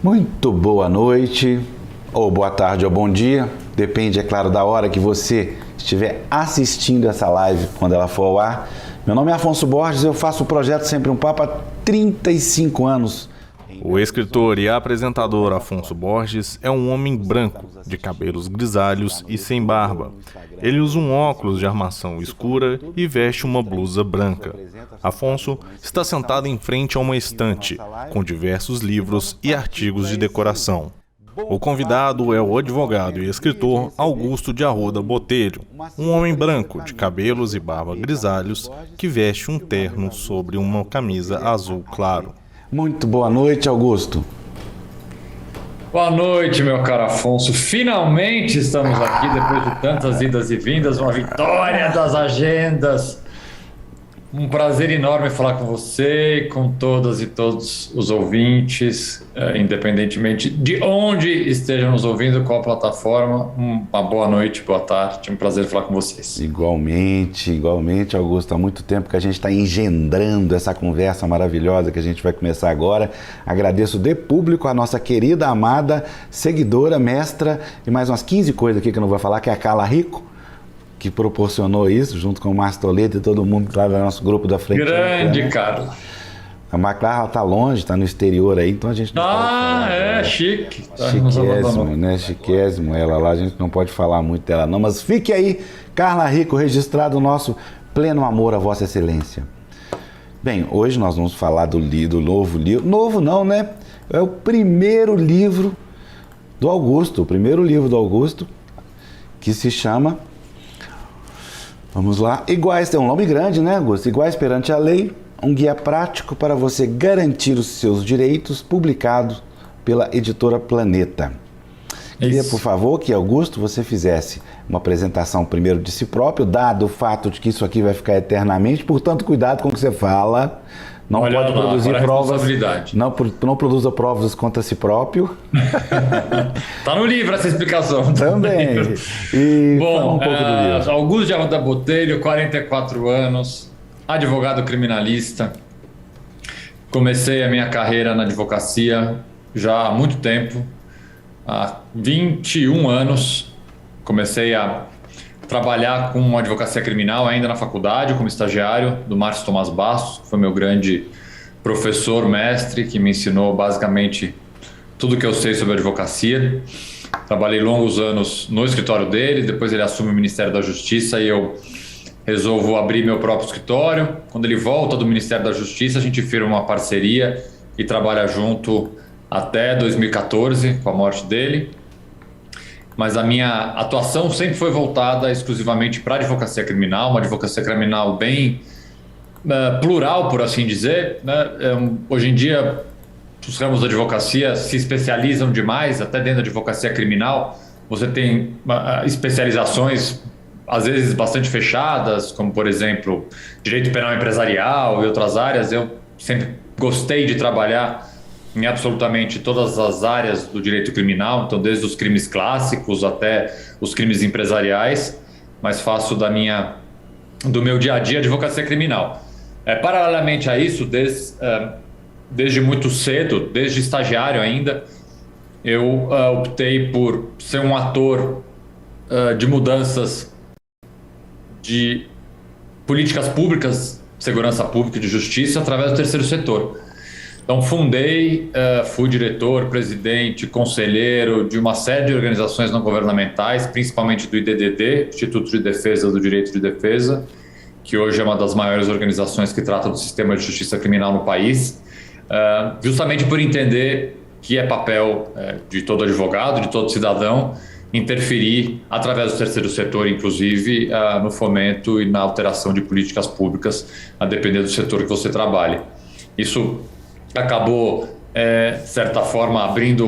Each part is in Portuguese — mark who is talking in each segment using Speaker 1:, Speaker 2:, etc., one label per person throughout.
Speaker 1: Muito boa noite, ou boa tarde ou bom dia, depende, é claro, da hora que você estiver assistindo essa live quando ela for ao ar. Meu nome é Afonso Borges, eu faço o projeto Sempre um Papo há 35 anos.
Speaker 2: O escritor e apresentador Afonso Borges é um homem branco, de cabelos grisalhos e sem barba. Ele usa um óculos de armação escura e veste uma blusa branca. Afonso está sentado em frente a uma estante, com diversos livros e artigos de decoração. O convidado é o advogado e escritor Augusto de Arruda Botelho, um homem branco, de cabelos e barba grisalhos, que veste um terno sobre uma camisa azul claro.
Speaker 1: Muito boa noite, Augusto.
Speaker 3: Boa noite, meu caro Afonso. Finalmente estamos aqui, depois de tantas idas e vindas, uma vitória das agendas. Um prazer enorme falar com você, com todas e todos os ouvintes, independentemente de onde estejam nos ouvindo, qual plataforma. Uma boa noite, boa tarde, um prazer falar com vocês.
Speaker 1: Igualmente, Augusto. Há muito tempo que a gente está engendrando essa conversa maravilhosa que a gente vai começar agora. Agradeço de público a nossa querida, amada, seguidora, mestra e mais umas 15 coisas aqui que eu não vou falar, que é a Carla Rico, que proporcionou isso, junto com o Márcio Toledo e todo mundo que lá do nosso grupo da frente.
Speaker 3: Grande, Carla.
Speaker 1: A Carla está longe, está no exterior aí, então a gente não pode falar.
Speaker 3: Chique.
Speaker 1: Chiquésimo, né? Chiquésimo ela lá, a gente não pode falar muito dela não, mas fique aí, Carla Rico, registrado o nosso pleno amor a Vossa Excelência. Bem, hoje nós vamos falar do novo livro, novo não, né? É o primeiro livro do Augusto, que se chama... Vamos lá. Iguais, tem um nome grande, né, Augusto? Iguais perante a lei, um guia prático para você garantir os seus direitos, publicado pela editora Planeta. Queria, por favor, que, Augusto, você fizesse uma apresentação primeiro de si próprio, dado o fato de que isso aqui vai ficar eternamente, portanto, cuidado com o que você fala. Não pode produzir provas. Não produza provas contra si próprio.
Speaker 3: Tá no livro essa explicação.
Speaker 1: Também. E
Speaker 3: bom,
Speaker 1: um pouco do livro.
Speaker 3: Augusto de Arruda Botelho, 44 anos, advogado criminalista. Comecei a minha carreira na advocacia já há muito tempo. Há 21 anos. Comecei a trabalhar com advocacia criminal ainda na faculdade, como estagiário do Márcio Tomás Bastos, que foi meu grande professor, mestre, que me ensinou basicamente tudo que eu sei sobre advocacia. Trabalhei longos anos no escritório dele, depois ele assume o Ministério da Justiça e eu resolvo abrir meu próprio escritório. Quando ele volta do Ministério da Justiça, a gente firma uma parceria e trabalha junto até 2014, com a morte dele. Mas a minha atuação sempre foi voltada exclusivamente para a advocacia criminal, uma advocacia criminal bem plural, por assim dizer, né? Hoje em dia, os ramos da advocacia se especializam demais, até dentro da advocacia criminal. Você tem especializações, às vezes, bastante fechadas, como, por exemplo, direito penal empresarial e outras áreas. Eu sempre gostei de trabalhar em absolutamente todas as áreas do direito criminal, então desde os crimes clássicos até os crimes empresariais, mas faço do meu dia a dia advocacia criminal. Paralelamente a isso, desde muito cedo, desde estagiário ainda, eu optei por ser um ator de mudanças de políticas públicas, segurança pública e de justiça através do terceiro setor. Então fundei, fui diretor, presidente, conselheiro de uma série de organizações não governamentais, principalmente do IDDD, Instituto de Defesa do Direito de Defesa, que hoje é uma das maiores organizações que trata do sistema de justiça criminal no país, justamente por entender que é papel de todo advogado, de todo cidadão, interferir através do terceiro setor, inclusive, no fomento e na alteração de políticas públicas, a depender do setor que você trabalhe. Isso acabou, de certa forma, abrindo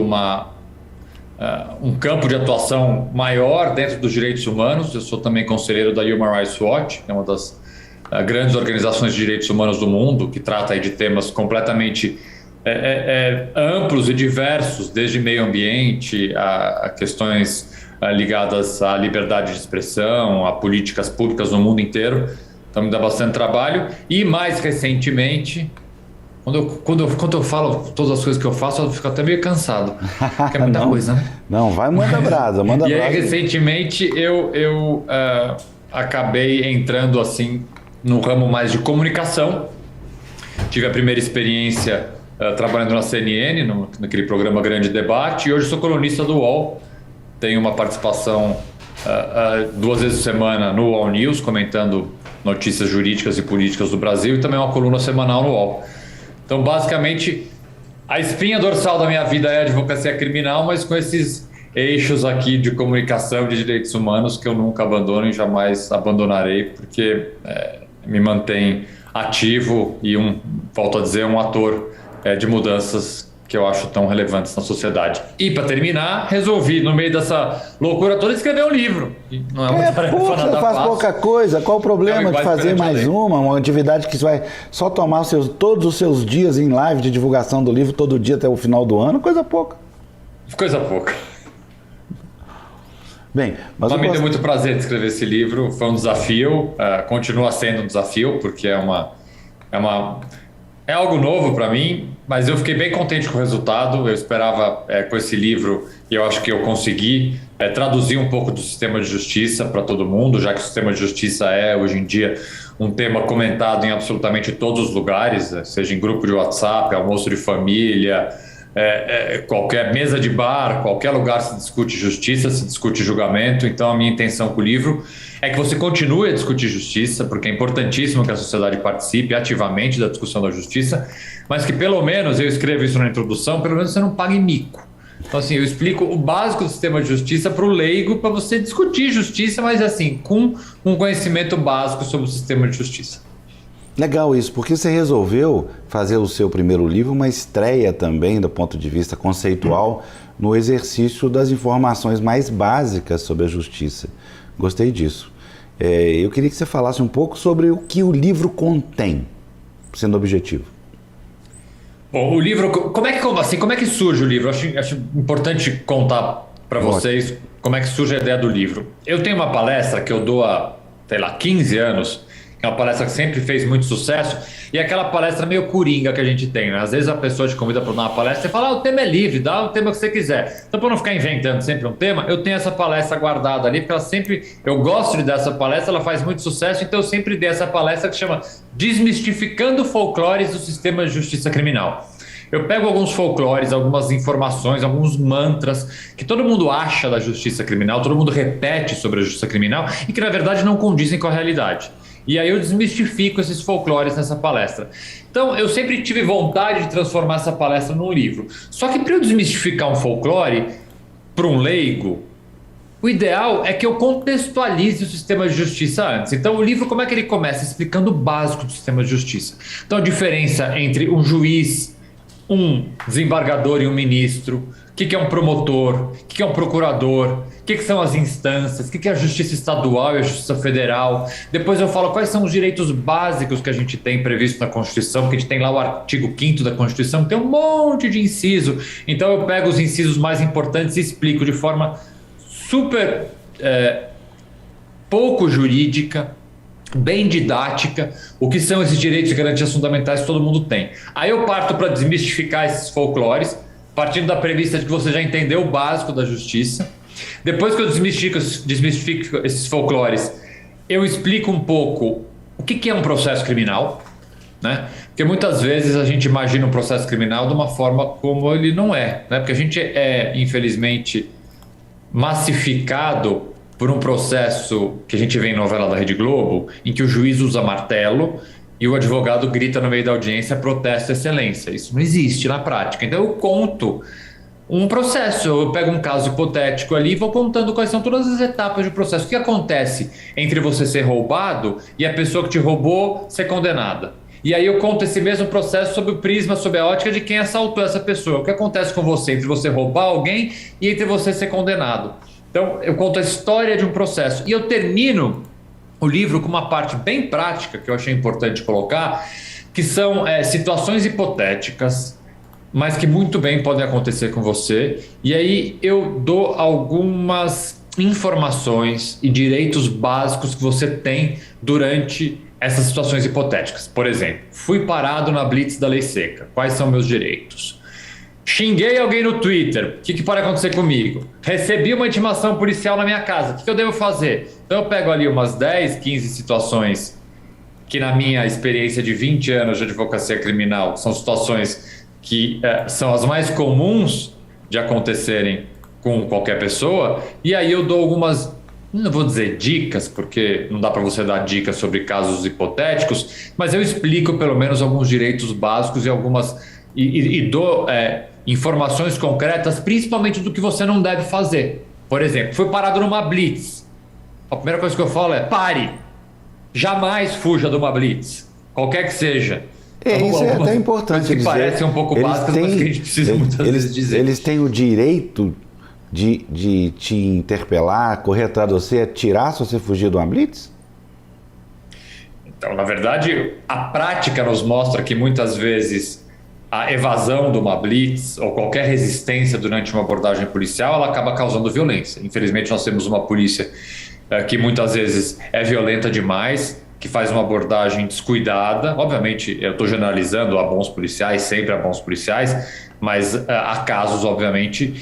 Speaker 3: um campo de atuação maior dentro dos direitos humanos. Eu sou também conselheiro da Human Rights Watch, que é uma das grandes organizações de direitos humanos do mundo, que trata aí de temas completamente amplos e diversos, desde meio ambiente a questões ligadas à liberdade de expressão, a políticas públicas no mundo inteiro. Então me dá bastante trabalho. E mais recentemente Quando eu falo todas as coisas que eu faço, eu fico até meio cansado. Porque é muita
Speaker 1: Não,
Speaker 3: coisa, né?
Speaker 1: não, vai, manda brasa, manda
Speaker 3: E
Speaker 1: brasa.
Speaker 3: aí, recentemente, eu acabei entrando assim no ramo mais de comunicação. Tive a primeira experiência trabalhando na CNN, naquele programa Grande Debate, e hoje sou colunista do UOL. Tenho uma participação 2 vezes por semana no UOL News, comentando notícias jurídicas e políticas do Brasil, e também uma coluna semanal no UOL. Então, basicamente, a espinha dorsal da minha vida é a advocacia criminal, mas com esses eixos aqui de comunicação de direitos humanos que eu nunca abandono e jamais abandonarei, porque me mantém ativo e, volto a dizer, um ator de mudanças que eu acho tão relevantes na sociedade. E, para terminar, resolvi, no meio dessa loucura toda, escrever um livro. E não é uma tarefa
Speaker 1: Pô,
Speaker 3: nada
Speaker 1: você faz
Speaker 3: fácil.
Speaker 1: pouca coisa, qual o problema de fazer mais uma atividade que vai só tomar todos os seus dias em live de divulgação do livro, todo dia até o final do ano? Coisa pouca.
Speaker 3: Coisa pouca.
Speaker 1: Bem, mas
Speaker 3: me deu muito prazer de escrever esse livro, foi um desafio, continua sendo um desafio, porque é algo novo para mim, mas eu fiquei bem contente com o resultado. Eu esperava com esse livro, e eu acho que eu consegui traduzir um pouco do sistema de justiça para todo mundo, já que o sistema de justiça é, hoje em dia, um tema comentado em absolutamente todos os lugares, seja em grupo de WhatsApp, almoço de família, qualquer mesa de bar, qualquer lugar se discute justiça, se discute julgamento. Então a minha intenção com o livro é que você continue a discutir justiça, porque é importantíssimo que a sociedade participe ativamente da discussão da justiça, mas que pelo menos, eu escrevo isso na introdução, pelo menos você não pague mico. Então assim, eu explico o básico do sistema de justiça para o leigo, para você discutir justiça, mas assim, com um conhecimento básico sobre o sistema de justiça.
Speaker 1: Legal isso, porque você resolveu fazer o seu primeiro livro uma estreia também, do ponto de vista conceitual, no exercício das informações mais básicas sobre a justiça. Gostei disso. Eu queria que você falasse um pouco sobre o que o livro contém, sendo objetivo.
Speaker 3: Bom, o livro, como é que surge o livro? Acho importante contar para vocês como é que surge a ideia do livro. Eu tenho uma palestra que eu dou há, 15 anos, que é uma palestra que sempre fez muito sucesso, e é aquela palestra meio coringa que a gente tem, né? Às vezes a pessoa te convida para dar uma palestra e fala, o tema é livre, dá o tema que você quiser. Então, para não ficar inventando sempre um tema, eu tenho essa palestra guardada ali, porque eu gosto de dar essa palestra, ela faz muito sucesso, então eu sempre dei essa palestra que chama Desmistificando Folclores do Sistema de Justiça Criminal. Eu pego alguns folclores, algumas informações, alguns mantras que todo mundo acha da justiça criminal, todo mundo repete sobre a justiça criminal e que na verdade não condizem com a realidade. E aí eu desmistifico esses folclores nessa palestra. Então eu sempre tive vontade de transformar essa palestra num livro. Só que para eu desmistificar um folclore para um leigo, o ideal é que eu contextualize o sistema de justiça antes. Então o livro, como é que ele começa? Explicando o básico do sistema de justiça. Então a diferença entre um juiz, um desembargador e um ministro, o que é um promotor, o que é um procurador, o que são as instâncias, o que é a justiça estadual e a justiça federal. Depois eu falo quais são os direitos básicos que a gente tem previsto na Constituição, que a gente tem lá o artigo 5º da Constituição, que tem um monte de inciso. Então eu pego os incisos mais importantes e explico de forma super pouco jurídica, bem didática, o que são esses direitos e garantias fundamentais que todo mundo tem. Aí eu parto para desmistificar esses folclores, partindo da premissa de que você já entendeu o básico da justiça. Depois que eu desmistifico esses folclores, eu explico um pouco o que é um processo criminal, né? Porque muitas vezes a gente imagina um processo criminal de uma forma como ele não é, né? Porque a gente infelizmente, massificado por um processo que a gente vê em novela da Rede Globo, em que o juiz usa martelo e o advogado grita no meio da audiência, protesto excelência. Isso não existe na prática. Então eu conto um processo, eu pego um caso hipotético ali e vou contando quais são todas as etapas do processo. O que acontece entre você ser roubado e a pessoa que te roubou ser condenada? E aí eu conto esse mesmo processo sob o prisma, sob a ótica de quem assaltou essa pessoa. O que acontece com você entre você roubar alguém e entre você ser condenado? Então, eu conto a história de um processo. E eu termino o livro com uma parte bem prática, que eu achei importante colocar, que são situações hipotéticas, mas que muito bem podem acontecer com você. E aí eu dou algumas informações e direitos básicos que você tem durante essas situações hipotéticas. Por exemplo, fui parado na blitz da lei seca. Quais são meus direitos? Xinguei alguém no Twitter. O que pode acontecer comigo? Recebi uma intimação policial na minha casa. O que eu devo fazer? Então eu pego ali umas 10, 15 situações que, na minha experiência de 20 anos de advocacia criminal, são situações que são as mais comuns de acontecerem com qualquer pessoa. E aí eu dou algumas, não vou dizer dicas, porque não dá para você dar dicas sobre casos hipotéticos, mas eu explico pelo menos alguns direitos básicos e dou informações concretas, principalmente do que você não deve fazer. Por exemplo, fui parado numa blitz. A primeira coisa que eu falo é: pare! Jamais fuja de uma blitz, qualquer que seja.
Speaker 1: Isso é até importante dizer.
Speaker 3: Parecem um pouco básicas, mas que a gente precisa muitas vezes dizer.
Speaker 1: Eles têm o direito de te interpelar, correr atrás de você, atirar se você fugir de uma blitz?
Speaker 3: Então, na verdade, a prática nos mostra que muitas vezes a evasão de uma blitz ou qualquer resistência durante uma abordagem policial, ela acaba causando violência. Infelizmente, nós temos uma polícia que muitas vezes é violenta demais, que faz uma abordagem descuidada. Obviamente, eu estou generalizando, há bons policiais, sempre há bons policiais, mas há casos, obviamente,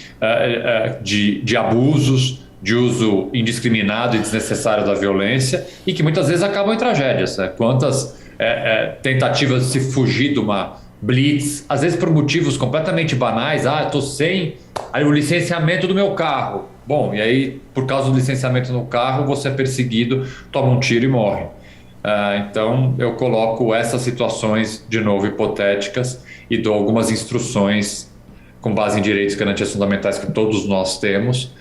Speaker 3: de abusos, de uso indiscriminado e desnecessário da violência, e que muitas vezes acabam em tragédias. Quantas tentativas de se fugir de uma blitz, às vezes por motivos completamente banais. Estou sem o licenciamento do meu carro. Bom, e aí, por causa do licenciamento no carro, você é perseguido, toma um tiro e morre. Então, eu coloco essas situações, de novo, hipotéticas, e dou algumas instruções com base em direitos e garantias fundamentais que todos nós temos,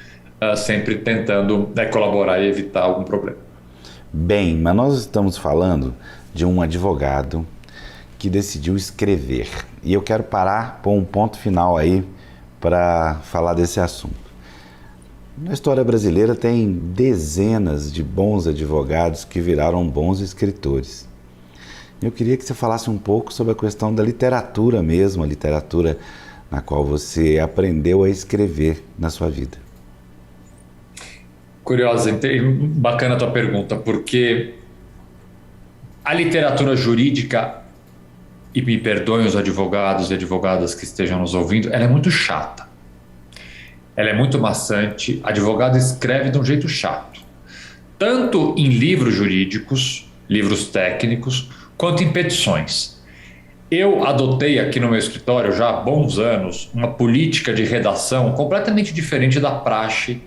Speaker 3: sempre tentando colaborar e evitar algum problema.
Speaker 1: Bem, mas nós estamos falando de um advogado que decidiu escrever. E eu quero parar, pôr um ponto final aí para falar desse assunto. Na história brasileira tem dezenas de bons advogados que viraram bons escritores. Eu queria que você falasse um pouco sobre a questão da literatura mesmo, a literatura na qual você aprendeu a escrever na sua vida.
Speaker 3: Curiosa, bacana a tua pergunta, porque a literatura jurídica, e me perdoem os advogados e advogadas que estejam nos ouvindo, ela é muito chata. Ela é muito maçante. Advogado escreve de um jeito chato. Tanto em livros jurídicos, livros técnicos, quanto em petições. Eu adotei aqui no meu escritório, já há bons anos, uma política de redação completamente diferente da praxe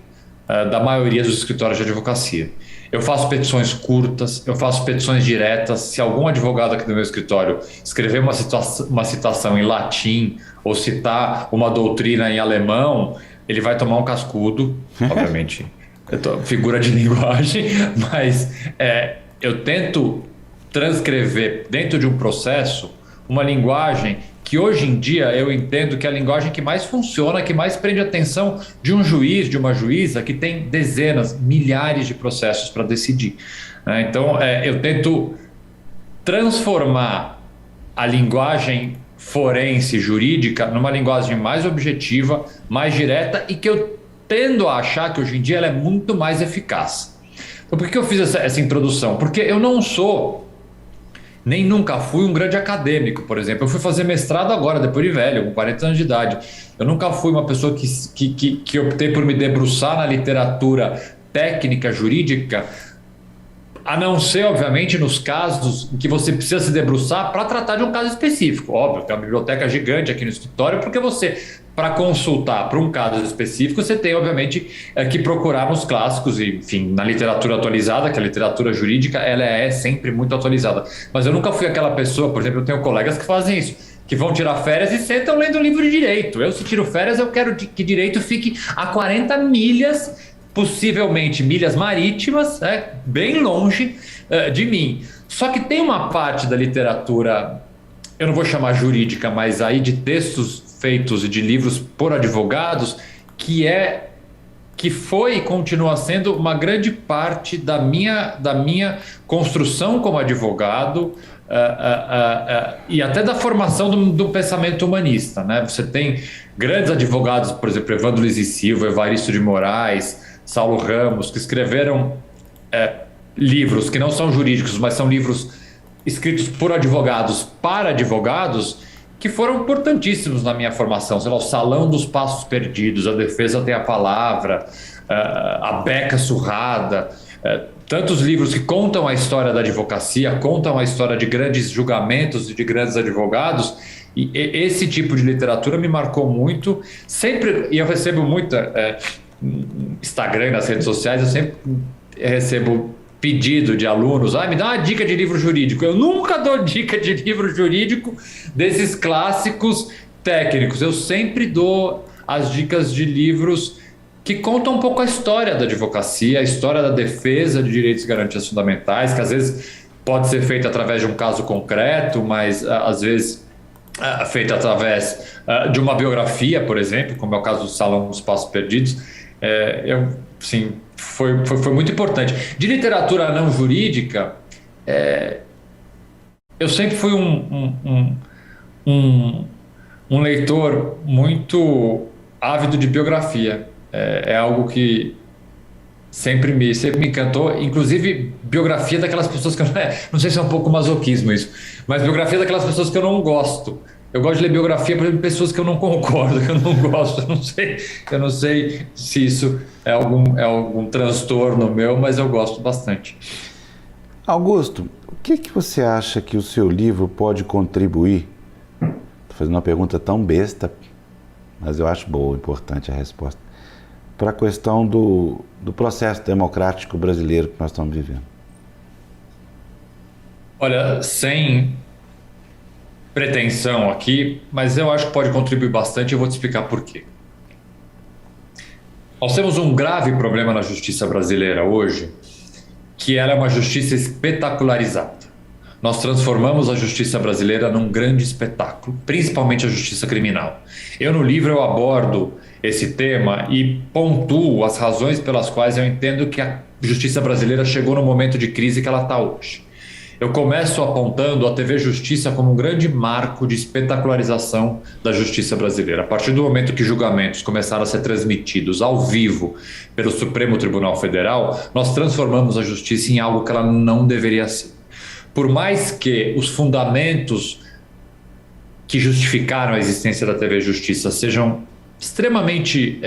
Speaker 3: da maioria dos escritórios de advocacia. Eu faço petições curtas, eu faço petições diretas. Se algum advogado aqui do meu escritório escrever uma citação em latim ou citar uma doutrina em alemão, ele vai tomar um cascudo, obviamente, figura de linguagem, mas eu tento transcrever dentro de um processo uma linguagem que hoje em dia eu entendo que é a linguagem que mais funciona, que mais prende a atenção de um juiz, de uma juíza que tem dezenas, milhares de processos para decidir. Então, eu tento transformar a linguagem forense jurídica numa linguagem mais objetiva, mais direta, e que eu tendo a achar que hoje em dia ela é muito mais eficaz. Então, por que eu fiz essa introdução? Porque eu não sou, nem nunca fui um grande acadêmico, por exemplo. Eu fui fazer mestrado agora, depois de velho, com 40 anos de idade. Eu nunca fui uma pessoa que optei por me debruçar na literatura técnica, jurídica, a não ser, obviamente, nos casos em que você precisa se debruçar para tratar de um caso específico. Óbvio, tem uma biblioteca gigante aqui no escritório, porque você, para consultar para um caso específico, você tem, obviamente, que procurar nos clássicos e, enfim, na literatura atualizada, que a literatura jurídica ela é sempre muito atualizada. Mas eu nunca fui aquela pessoa, por exemplo, eu tenho colegas que fazem isso, que vão tirar férias e sentam lendo um livro de direito. Eu, se tiro férias, eu quero que direito fique a 40 milhas, possivelmente milhas marítimas, bem longe de mim. Só que tem uma parte da literatura, eu não vou chamar jurídica, mas aí de textos feitos e de livros por advogados, que foi e continua sendo uma grande parte da minha construção como advogado, e até da formação do pensamento humanista, né? Você tem grandes advogados, por exemplo, Evandro Luiz e Silva, Evaristo de Moraes, Saulo Ramos, que escreveram livros que não são jurídicos, mas são livros escritos por advogados para advogados que foram importantíssimos na minha formação. Sei lá, o Salão dos Passos Perdidos, A Defesa Tem a Palavra, A Beca Surrada, tantos livros que contam a história da advocacia, contam a história de grandes julgamentos e de grandes advogados. E esse tipo de literatura me marcou muito. Sempre, e eu recebo muita Instagram, nas redes sociais, eu sempre recebo pedido de alunos, me dá uma dica de livro jurídico. Eu nunca dou dica de livro jurídico desses clássicos técnicos. Eu sempre dou as dicas de livros que contam um pouco a história da advocacia, a história da defesa de direitos e garantias fundamentais, que às vezes pode ser feita através de um caso concreto, mas às vezes feita através de uma biografia, por exemplo, como é o caso do Salão dos Passos Perdidos. Foi muito importante. De literatura não jurídica, eu sempre fui um leitor muito ávido de biografia. É algo que sempre me encantou, inclusive biografia daquelas pessoas que não sei se é um pouco masoquismo isso, mas biografia daquelas pessoas que eu não gosto. Eu gosto de ler biografia, por exemplo, de pessoas que eu não concordo, que eu não gosto. Eu não sei se isso é algum transtorno meu, mas eu gosto bastante.
Speaker 1: Augusto, o que você acha que o seu livro pode contribuir? Estou fazendo uma pergunta tão besta, mas eu acho boa, importante a resposta, para a questão do processo democrático brasileiro que nós estamos vivendo.
Speaker 3: Olha, sem pretensão aqui, mas eu acho que pode contribuir bastante e eu vou te explicar por quê. Nós temos um grave problema na justiça brasileira hoje, que ela é uma justiça espetacularizada. Nós transformamos a justiça brasileira num grande espetáculo, principalmente a justiça criminal. No livro eu abordo esse tema e pontuo as razões pelas quais eu entendo que a justiça brasileira chegou no momento de crise que ela está hoje. Eu começo apontando a TV Justiça como um grande marco de espetacularização da justiça brasileira. A partir do momento que julgamentos começaram a ser transmitidos ao vivo pelo Supremo Tribunal Federal, nós transformamos a justiça em algo que ela não deveria ser. Por mais que os fundamentos que justificaram a existência da TV Justiça sejam extremamente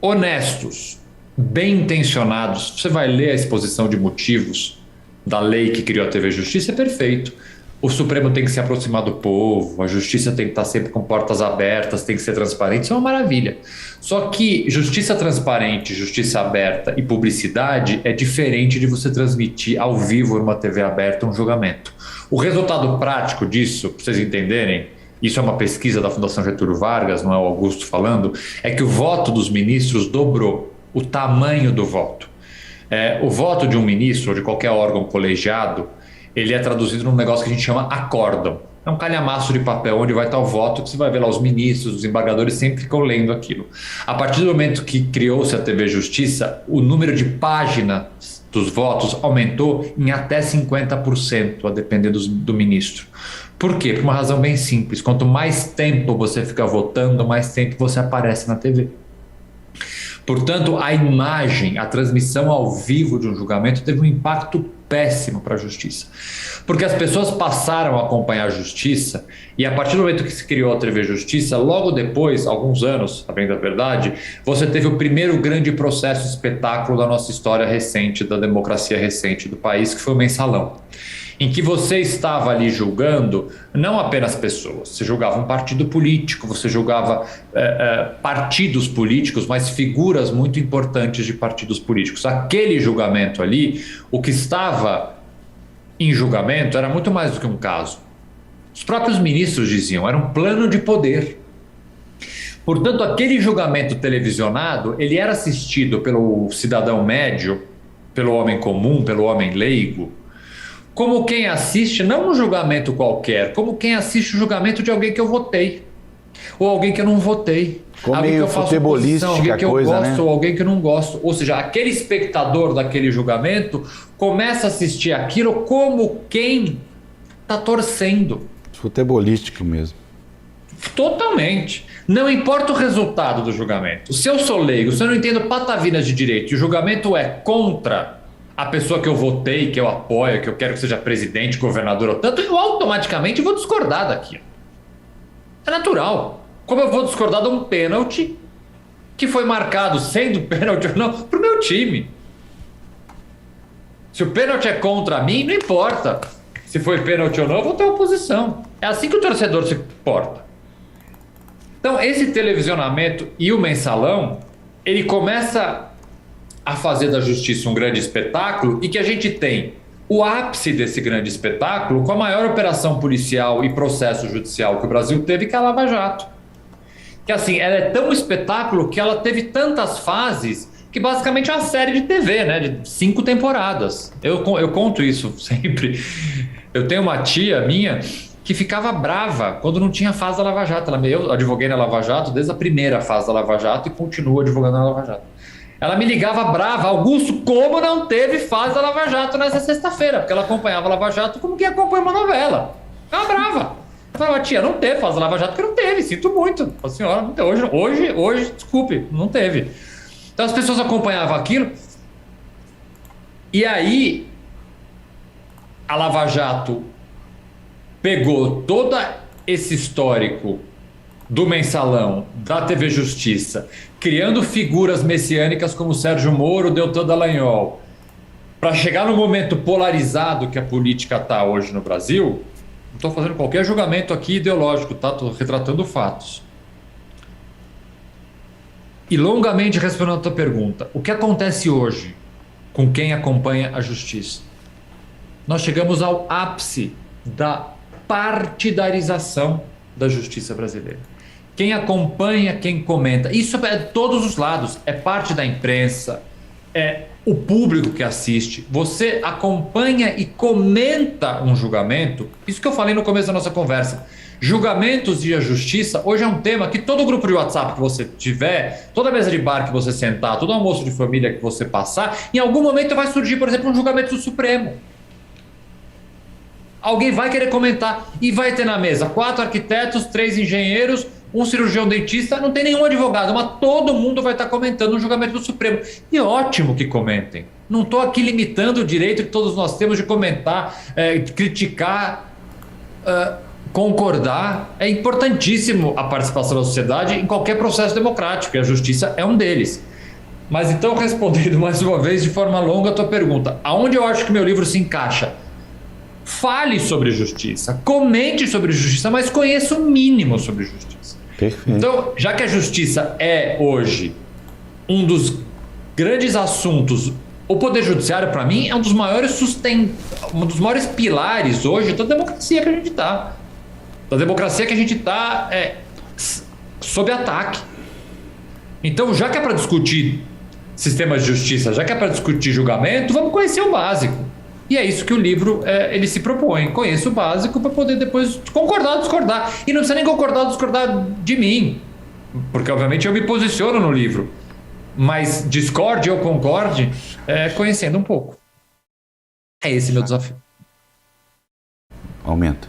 Speaker 3: honestos, bem intencionados, você vai ler a exposição de motivos da lei que criou a TV Justiça, é perfeito. O Supremo tem que se aproximar do povo, a justiça tem que estar sempre com portas abertas, tem que ser transparente, isso é uma maravilha. Só que justiça transparente, justiça aberta e publicidade é diferente de você transmitir ao vivo numa TV aberta um julgamento. O resultado prático disso, para vocês entenderem, isso é uma pesquisa da Fundação Getúlio Vargas, não é o Augusto falando, é que o voto dos ministros dobrou, o tamanho do voto. O voto de um ministro ou de qualquer órgão colegiado, ele é traduzido num negócio que a gente chama acórdão. É um calhamaço de papel onde vai estar o voto, que você vai ver lá os ministros, os embargadores sempre ficam lendo aquilo. A partir do momento que criou-se a TV Justiça, o número de páginas dos votos aumentou em até 50%, a depender do ministro. Por quê? Por uma razão bem simples. Quanto mais tempo você fica votando, mais tempo você aparece na TV. Portanto, a imagem, a transmissão ao vivo de um julgamento teve um impacto péssimo para a justiça. Porque as pessoas passaram a acompanhar a justiça e a partir do momento que se criou a TV Justiça, logo depois, alguns anos, a bem da verdade, você teve o primeiro grande processo espetáculo da nossa história recente, da democracia recente do país, que foi o Mensalão. Em que você estava ali julgando não apenas pessoas, você julgava um partido político, você julgava partidos políticos, mas figuras muito importantes de partidos políticos. Aquele julgamento ali, o que estava em julgamento era muito mais do que um caso. Os próprios ministros diziam, era um plano de poder. Portanto, aquele julgamento televisionado, ele era assistido pelo cidadão médio, pelo homem comum, pelo homem leigo, como quem assiste, não um julgamento qualquer, como quem assiste o julgamento de alguém que eu votei, ou alguém que eu não votei, alguém que eu faço oposição, alguém que eu gosto, ou alguém que eu não gosto. Ou seja, aquele espectador daquele julgamento começa a assistir aquilo como quem está torcendo.
Speaker 1: Futebolístico mesmo.
Speaker 3: Totalmente. Não importa o resultado do julgamento. Se eu sou leigo, se eu não entendo patavinas de direito e o julgamento é contra a pessoa que eu votei, que eu apoio, que eu quero que seja presidente, governador ou tanto, eu automaticamente vou discordar daquilo. É natural. Como eu vou discordar de um pênalti que foi marcado, sendo pênalti ou não, pro meu time. Se o pênalti é contra mim, não importa se foi pênalti ou não, eu vou ter oposição. É assim que o torcedor se porta. Então, esse televisionamento e o mensalão, ele começa a fazer da justiça um grande espetáculo e que a gente tem o ápice desse grande espetáculo com a maior operação policial e processo judicial que o Brasil teve, que é a Lava Jato. Que assim, ela é tão espetáculo que ela teve tantas fases que basicamente é uma série de TV, né, de 5 temporadas. Eu conto isso sempre. Eu tenho uma tia minha que ficava brava quando não tinha fase da Lava Jato. Eu advoguei na Lava Jato desde a primeira fase da Lava Jato e continuo advogando na Lava Jato. Ela me ligava brava: Augusto, como não teve fase da Lava Jato nessa sexta-feira? Porque ela acompanhava a Lava Jato como quem acompanha uma novela. Ela brava. Eu falava: tia, não teve fase da Lava Jato, porque não teve, sinto muito. A senhora, não teve. Hoje, desculpe, não teve. Então as pessoas acompanhavam aquilo. E aí, a Lava Jato pegou todo esse histórico do mensalão, da TV Justiça, criando figuras messiânicas como Sérgio Moro, Deltan Dallagnol, para chegar no momento polarizado que a política está hoje no Brasil. Não estou fazendo qualquer julgamento aqui ideológico, tá? Estou retratando fatos. E longamente respondendo a tua pergunta, o que acontece hoje com quem acompanha a justiça? Nós chegamos ao ápice da partidarização da justiça brasileira. Quem acompanha, quem comenta, isso é de todos os lados, é parte da imprensa, é o público que assiste. Você acompanha e comenta um julgamento, isso que eu falei no começo da nossa conversa. Julgamentos e a justiça, hoje é um tema que todo grupo de WhatsApp que você tiver, toda mesa de bar que você sentar, todo almoço de família que você passar, em algum momento vai surgir, por exemplo, um julgamento do Supremo. Alguém vai querer comentar e vai ter na mesa 4 arquitetos, 3 engenheiros, um cirurgião dentista, não tem nenhum advogado, mas todo mundo vai estar comentando um julgamento do Supremo. E ótimo que comentem. Não estou aqui limitando o direito que todos nós temos de comentar, criticar, concordar. É importantíssimo a participação da sociedade em qualquer processo democrático, e a justiça é um deles. Mas então, respondendo mais uma vez de forma longa a tua pergunta, aonde eu acho que meu livro se encaixa? Fale sobre justiça, comente sobre justiça, mas conheça o mínimo sobre justiça.
Speaker 1: Perfeito.
Speaker 3: Então, já que a justiça é hoje um dos grandes assuntos, o Poder Judiciário, para mim, é um dos maiores pilares hoje da democracia que a gente está. Da democracia que a gente está sob ataque. Então, já que é para discutir sistema de justiça, já que é para discutir julgamento, vamos conhecer o básico. E é isso que o livro ele se propõe. Conheça o básico para poder depois concordar ou discordar. E não precisa nem concordar ou discordar de mim, porque obviamente eu me posiciono no livro. Mas discorde ou concorde conhecendo um pouco. É esse meu desafio.
Speaker 1: Aumenta.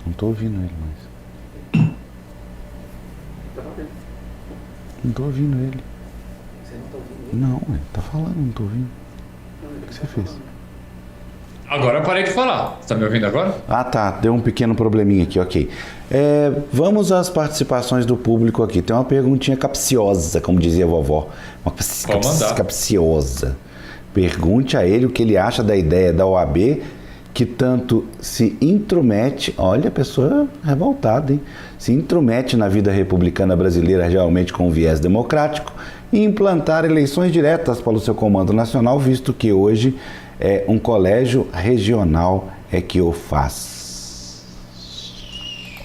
Speaker 1: Não estou ouvindo ele mais. Não estou ouvindo ele.
Speaker 4: Você não está ouvindo ele?
Speaker 1: Não, ele está falando, não estou ouvindo. O que você fez?
Speaker 3: Agora eu parei de falar. Você está me ouvindo agora?
Speaker 1: Ah, tá. Deu um pequeno probleminha aqui, ok. Vamos às participações do público aqui. Tem uma perguntinha capciosa, como dizia a vovó. Capciosa. Pergunte a ele o que ele acha da ideia da OAB que tanto se intromete, olha a pessoa revoltada, hein? Se intromete na vida republicana brasileira realmente com viés democrático e implantar eleições diretas para o seu comando nacional, visto que hoje é um colégio regional que o faz.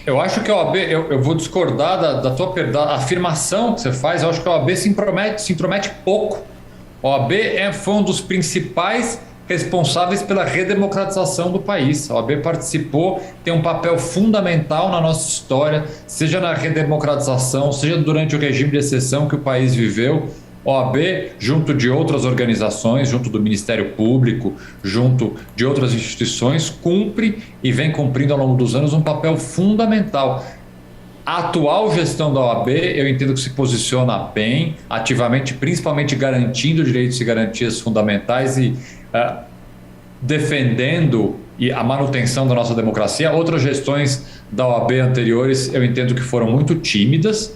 Speaker 3: Eu acho que a OAB, eu vou discordar da tua afirmação que você faz. Eu acho que a OAB se intromete pouco. A OAB foi um dos principais responsáveis pela redemocratização do país. A OAB participou, tem um papel fundamental na nossa história, seja na redemocratização, seja durante o regime de exceção que o país viveu. A OAB, junto de outras organizações, junto do Ministério Público, junto de outras instituições, cumpre e vem cumprindo ao longo dos anos um papel fundamental. A atual gestão da OAB, eu entendo que se posiciona bem, ativamente, principalmente garantindo direitos e garantias fundamentais e defendendo a manutenção da nossa democracia. Outras gestões da OAB anteriores, eu entendo que foram muito tímidas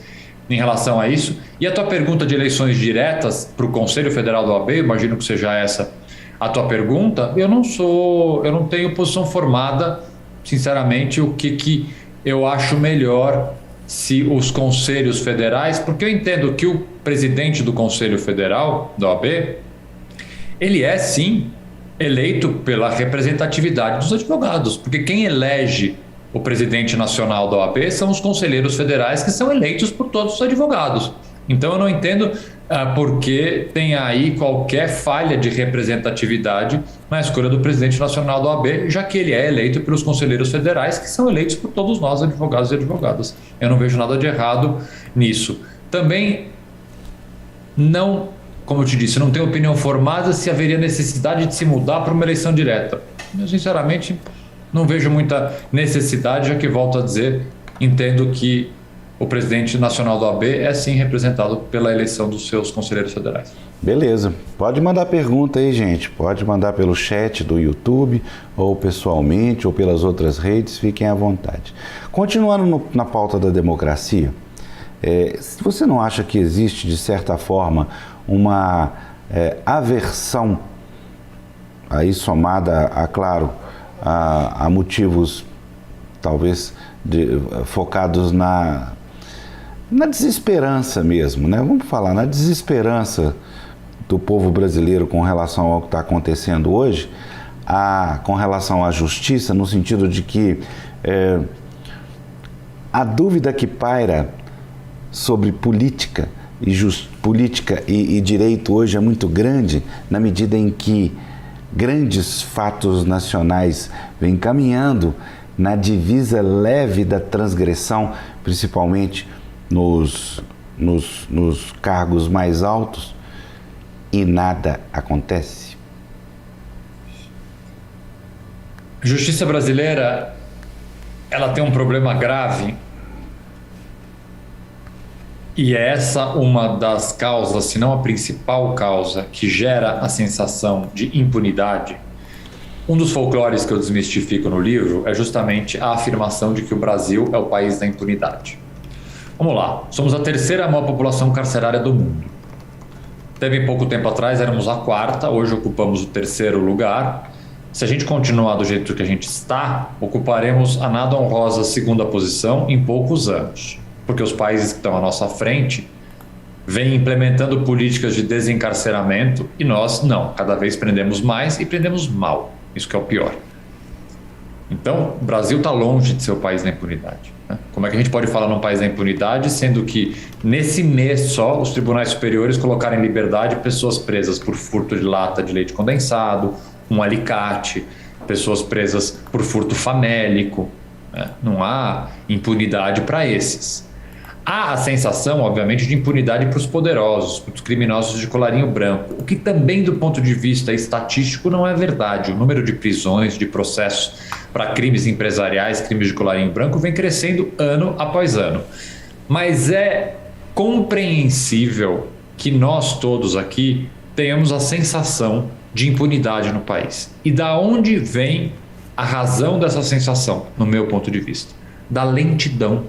Speaker 3: em relação a isso. E a tua pergunta de eleições diretas para o Conselho Federal da OAB, imagino que seja essa a tua pergunta, eu não tenho posição formada, sinceramente, o que eu acho melhor se os conselhos federais, porque eu entendo que o presidente do Conselho Federal da OAB, ele é sim eleito pela representatividade dos advogados, porque quem elege o presidente nacional da OAB são os conselheiros federais que são eleitos por todos os advogados. Então eu não entendo por que tem aí qualquer falha de representatividade na escolha do presidente nacional da OAB, já que ele é eleito pelos conselheiros federais que são eleitos por todos nós, advogados e advogadas. Eu não vejo nada de errado nisso. Também não, como eu te disse, não tenho opinião formada se haveria necessidade de se mudar para uma eleição direta. Eu, sinceramente, não vejo muita necessidade, já que, volto a dizer, entendo que o presidente nacional da OAB é sim representado pela eleição dos seus conselheiros federais.
Speaker 1: Beleza. Pode mandar pergunta aí, gente. Pode mandar pelo chat do YouTube, ou pessoalmente, ou pelas outras redes. Fiquem à vontade. Continuando na pauta da democracia, você não acha que existe, de certa forma, uma aversão, aí somada, claro, a motivos talvez focados na desesperança mesmo, né? Vamos falar na desesperança do povo brasileiro com relação ao que está acontecendo hoje, com relação à justiça, no sentido de que a dúvida que paira sobre política e direito hoje é muito grande, na medida em que grandes fatos nacionais vêm caminhando na divisa leve da transgressão, principalmente nos cargos mais altos, e nada acontece.
Speaker 3: A justiça brasileira, ela tem um problema grave, e é essa uma das causas, se não a principal causa, que gera a sensação de impunidade. Um dos folclores que eu desmistifico no livro é justamente a afirmação de que o Brasil é o país da impunidade. Vamos lá, somos a terceira maior população carcerária do mundo. Teve pouco tempo atrás, éramos a quarta, hoje ocupamos o terceiro lugar. Se a gente continuar do jeito que a gente está, ocuparemos a nada honrosa segunda posição em poucos anos. Porque os países que estão à nossa frente vêm implementando políticas de desencarceramento e nós não, cada vez prendemos mais e prendemos mal. Isso que é o pior. Então, o Brasil está longe de ser o país da impunidade, né? Como é que a gente pode falar num país da impunidade, sendo que nesse mês só os tribunais superiores colocaram em liberdade pessoas presas por furto de lata de leite condensado, um alicate, pessoas presas por furto famélico, né? Não há impunidade para esses. Há a sensação, obviamente, de impunidade para os poderosos, para os criminosos de colarinho branco, o que também, do ponto de vista estatístico, não é verdade. O número de prisões, de processos para crimes empresariais, crimes de colarinho branco, vem crescendo ano após ano. Mas é compreensível que nós todos aqui tenhamos a sensação de impunidade no país. E da onde vem a razão dessa sensação, no meu ponto de vista? Da lentidão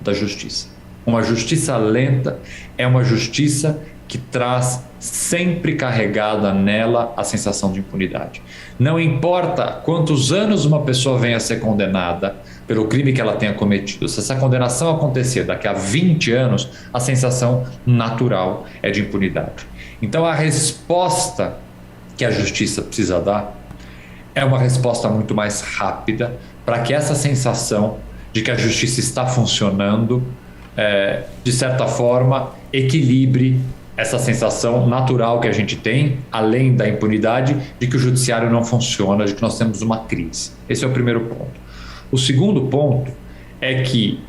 Speaker 3: da justiça. Uma justiça lenta é uma justiça que traz sempre carregada nela a sensação de impunidade. Não importa quantos anos uma pessoa venha a ser condenada pelo crime que ela tenha cometido, se essa condenação acontecer daqui a 20 anos, a sensação natural é de impunidade. Então a resposta que a justiça precisa dar é uma resposta muito mais rápida para que essa sensação de que a justiça está funcionando, de certa forma, equilibre essa sensação natural que a gente tem, além da impunidade, de que o judiciário não funciona, de que nós temos uma crise. Esse é o primeiro ponto. O segundo ponto é que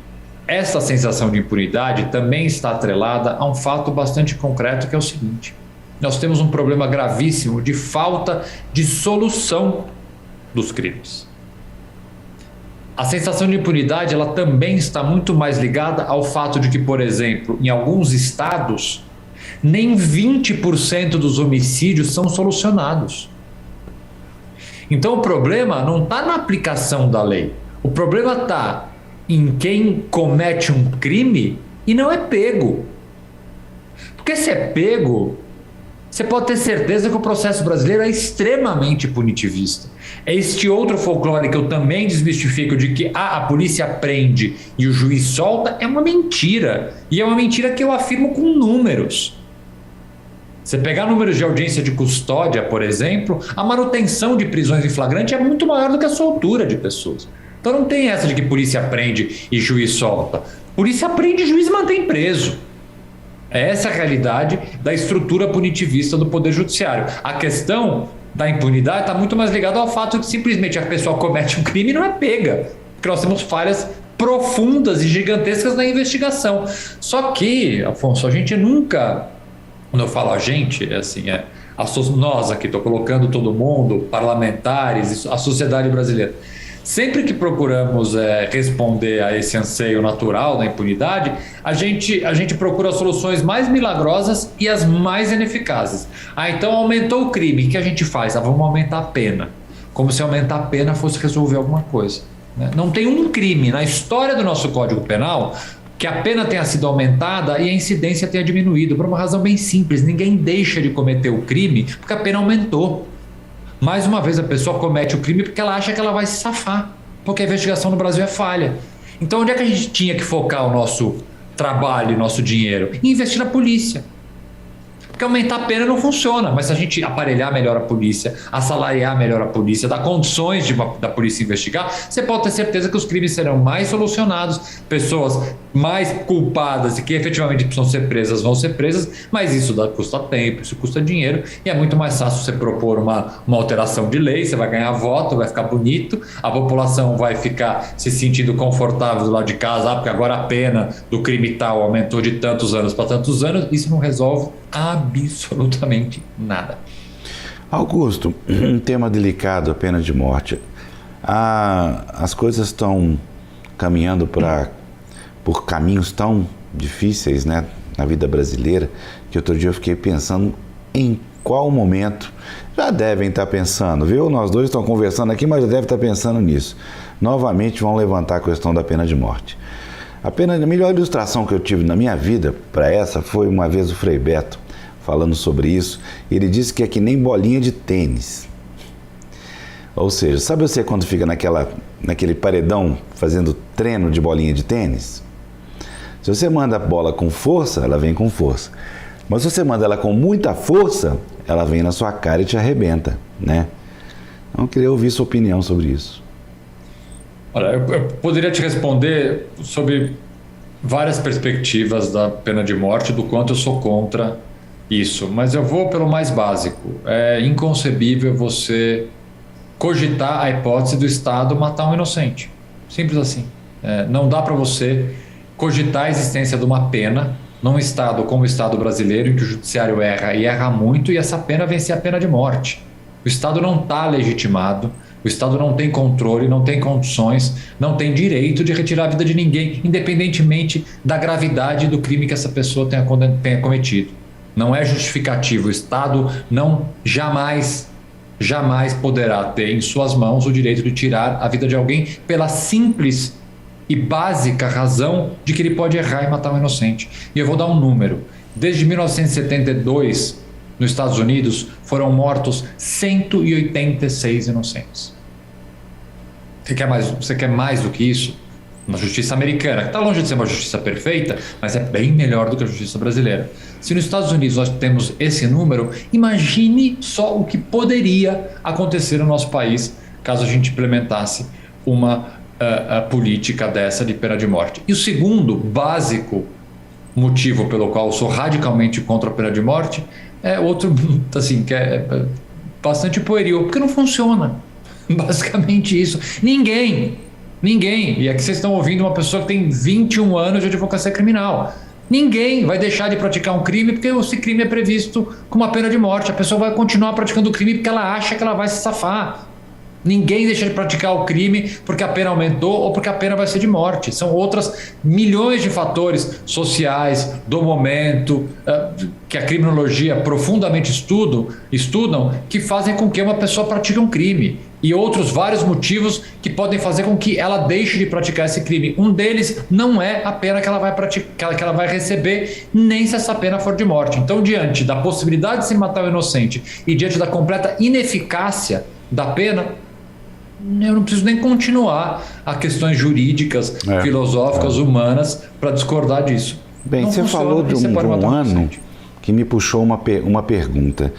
Speaker 3: essa sensação de impunidade também está atrelada a um fato bastante concreto, que é o seguinte: nós temos um problema gravíssimo de falta de solução dos crimes. A sensação de impunidade ela também está muito mais ligada ao fato de que, por exemplo, em alguns estados, nem 20% dos homicídios são solucionados. Então o problema não está na aplicação da lei. O problema está em quem comete um crime e não é pego. Porque se é pego, você pode ter certeza que o processo brasileiro é extremamente punitivista. É este outro folclore que eu também desmistifico de que a polícia prende e o juiz solta é uma mentira. E é uma mentira que eu afirmo com números. Você pegar números de audiência de custódia, por exemplo, a manutenção de prisões em flagrante é muito maior do que a soltura de pessoas. Então não tem essa de que polícia prende e juiz solta. Polícia prende e juiz mantém preso. Essa é a realidade da estrutura punitivista do Poder Judiciário. A questão da impunidade está muito mais ligada ao fato de simplesmente a pessoa comete um crime e não é pega. Porque nós temos falhas profundas e gigantescas na investigação. Só que, Afonso, a gente nunca... Quando eu falo a gente, nós aqui, estou colocando todo mundo, parlamentares, a sociedade brasileira. Sempre que procuramos responder a esse anseio natural da impunidade, a gente procura soluções mais milagrosas e as mais ineficazes. Então aumentou o crime, o que a gente faz? Vamos aumentar a pena. Como se aumentar a pena fosse resolver alguma coisa, né? Não tem um crime na história do nosso Código Penal que a pena tenha sido aumentada e a incidência tenha diminuído, por uma razão bem simples: ninguém deixa de cometer o crime porque a pena aumentou. Mais uma vez, a pessoa comete o crime porque ela acha que ela vai se safar, porque a investigação no Brasil é falha. Então, onde é que a gente tinha que focar o nosso trabalho, o nosso dinheiro? Em investir na polícia. Porque aumentar a pena não funciona, mas se a gente aparelhar melhor a polícia, assalariar melhor a polícia, dar condições da polícia investigar, você pode ter certeza que os crimes serão mais solucionados, pessoas mais culpadas e que efetivamente precisam ser presas vão ser presas, mas isso custa tempo, isso custa dinheiro, e é muito mais fácil você propor uma alteração de lei, você vai ganhar voto, vai ficar bonito, a população vai ficar se sentindo confortável do lado de casa, porque agora a pena do crime tal aumentou de tantos anos para tantos anos. Isso não resolve absolutamente nada.
Speaker 1: Augusto, um tema delicado, a pena de morte. As coisas estão caminhando por caminhos tão difíceis, né, na vida brasileira, que outro dia eu fiquei pensando em qual momento. Já devem estar pensando, viu? Nós dois estamos conversando aqui, mas já devem estar pensando nisso. Novamente vão levantar a questão da pena de morte. A melhor ilustração que eu tive na minha vida para essa foi uma vez o Frei Beto falando sobre isso. Ele disse que é que nem bolinha de tênis. Ou seja, sabe você quando fica naquele paredão fazendo treino de bolinha de tênis? Se você manda a bola com força, ela vem com força. Mas se você manda ela com muita força, ela vem na sua cara e te arrebenta, né? Então eu queria ouvir sua opinião sobre isso.
Speaker 3: Olha, eu poderia te responder sobre várias perspectivas da pena de morte, do quanto eu sou contra isso, mas eu vou pelo mais básico. É inconcebível você cogitar a hipótese do Estado matar um inocente. Simples assim. Não dá para você cogitar a existência de uma pena num Estado como o Estado brasileiro, em que o judiciário erra e erra muito, e essa pena vencer a pena de morte. O Estado não está legitimado. O Estado não tem controle, não tem condições, não tem direito de retirar a vida de ninguém, independentemente da gravidade do crime que essa pessoa tenha cometido. Não é justificativo. O Estado jamais poderá ter em suas mãos o direito de tirar a vida de alguém pela simples e básica razão de que ele pode errar e matar um inocente. E eu vou dar um número. Desde 1972... nos Estados Unidos, foram mortos 186 inocentes. Você quer mais do que isso? Uma justiça americana, que está longe de ser uma justiça perfeita, mas é bem melhor do que a justiça brasileira. Se nos Estados Unidos nós temos esse número, imagine só o que poderia acontecer no nosso país caso a gente implementasse uma política dessa de pena de morte. E o segundo, básico motivo pelo qual eu sou radicalmente contra a pena de morte é outro, assim, que é bastante pueril, porque não funciona. Basicamente isso. Ninguém, e aqui vocês estão ouvindo uma pessoa que tem 21 anos de advocacia criminal. Ninguém vai deixar de praticar um crime porque esse crime é previsto com uma pena de morte. A pessoa vai continuar praticando o crime porque ela acha que ela vai se safar. Ninguém deixa de praticar o crime porque a pena aumentou ou porque a pena vai ser de morte. São outras milhões de fatores sociais, do momento, que a criminologia profundamente estudam, que fazem com que uma pessoa pratique um crime. E outros vários motivos que podem fazer com que ela deixe de praticar esse crime. Um deles não é a pena que ela vai praticar, que ela vai receber, nem se essa pena for de morte. Então, diante da possibilidade de se matar o inocente e diante da completa ineficácia da pena, eu não preciso nem continuar a questões jurídicas, filosóficas, humanas, para discordar disso.
Speaker 1: Bem,
Speaker 3: não
Speaker 1: você falou de um ano que me puxou uma pergunta.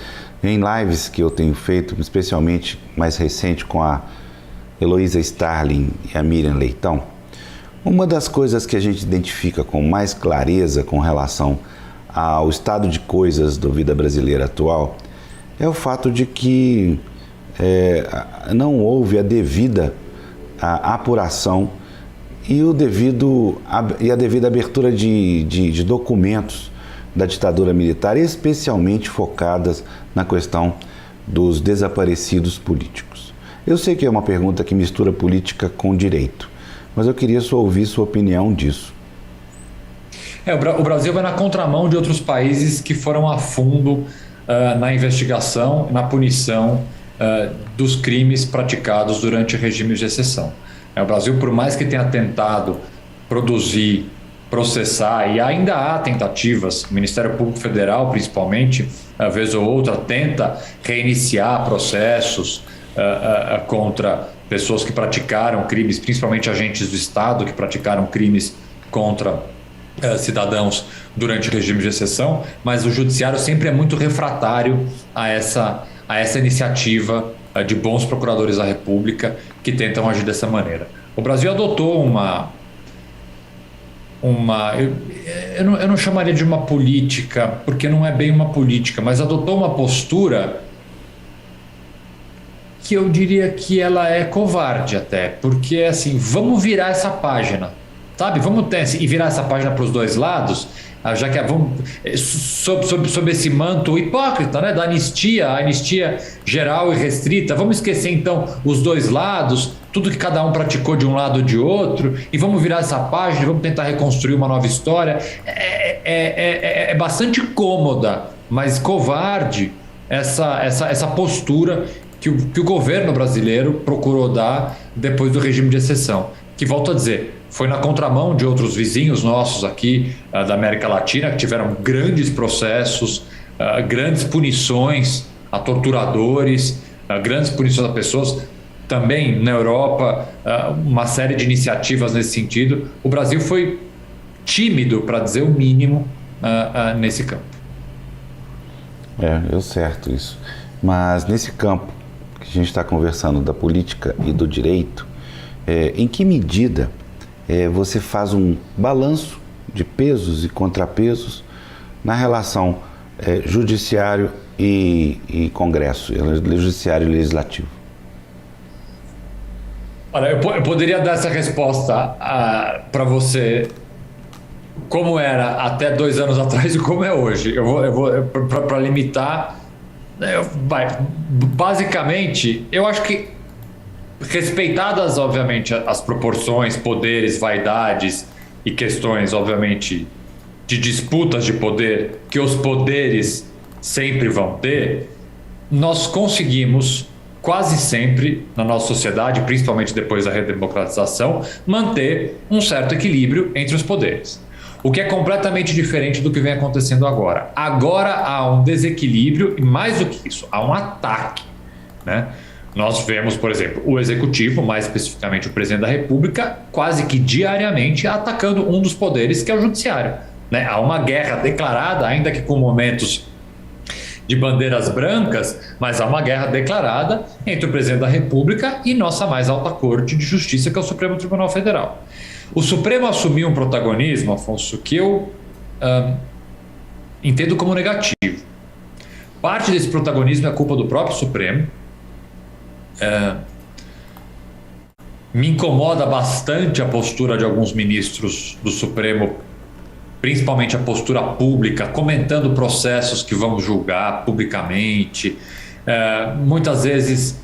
Speaker 1: Em lives que eu tenho feito, especialmente mais recente com a Heloísa Starling e a Miriam Leitão, uma das coisas que a gente identifica com mais clareza com relação ao estado de coisas da vida brasileira atual é o fato de que não houve a devida apuração e a devida abertura de documentos da ditadura militar, especialmente focadas na questão dos desaparecidos políticos. Eu sei que é uma pergunta que mistura política com direito, mas eu queria só ouvir sua opinião disso.
Speaker 3: O Brasil vai na contramão de outros países que foram a fundo na investigação, na punição dos crimes praticados durante regimes de exceção. O Brasil, por mais que tenha tentado produzir, processar, e ainda há tentativas, o Ministério Público Federal, principalmente, vez ou outra, tenta reiniciar processos contra pessoas que praticaram crimes, principalmente agentes do Estado que praticaram crimes contra cidadãos durante o regime de exceção, mas o judiciário sempre é muito refratário a essa iniciativa de bons procuradores da República que tentam agir dessa maneira. O Brasil adotou eu não chamaria de uma política, porque não é bem uma política, mas adotou uma postura que eu diria que ela é covarde até, porque assim, vamos virar essa página, sabe? Vamos e virar essa página para os dois lados, já que sob esse manto hipócrita, né, da anistia geral e restrita, vamos esquecer então os dois lados, tudo que cada um praticou de um lado ou de outro, e vamos virar essa página, vamos tentar reconstruir uma nova história. É bastante cômoda, mas covarde essa postura que o governo brasileiro procurou dar depois do regime de exceção, que, volto a dizer, foi na contramão de outros vizinhos nossos aqui da América Latina, que tiveram grandes processos, grandes punições a torturadores, grandes punições a pessoas. Também na Europa, uma série de iniciativas nesse sentido. O Brasil foi tímido, para dizer o mínimo, nesse campo.
Speaker 1: Deu certo isso. Mas nesse campo que a gente está conversando da política e do direito, em que medida você faz um balanço de pesos e contrapesos na relação judiciário e Congresso, judiciário e legislativo?
Speaker 3: Olha, eu poderia dar essa resposta para você como era até 2 anos atrás e como é hoje. Eu vou para limitar. Basicamente, eu acho que, respeitadas, obviamente, as proporções, poderes, vaidades e questões, obviamente, de disputas de poder que os poderes sempre vão ter, nós conseguimos quase sempre na nossa sociedade, principalmente depois da redemocratização, manter um certo equilíbrio entre os poderes. O que é completamente diferente do que vem acontecendo agora. Agora há um desequilíbrio e, mais do que isso, há um ataque, né? Nós vemos, por exemplo, o Executivo, mais especificamente o Presidente da República, quase que diariamente atacando um dos poderes, que é o Judiciário, né? Há uma guerra declarada, ainda que com momentos de bandeiras brancas, mas há uma guerra declarada entre o Presidente da República e nossa mais alta Corte de Justiça, que é o Supremo Tribunal Federal. O Supremo assumiu um protagonismo, Afonso, que eu entendo como negativo. Parte desse protagonismo é culpa do próprio Supremo. Me incomoda bastante a postura de alguns ministros do Supremo, principalmente a postura pública, comentando processos que vamos julgar publicamente, muitas vezes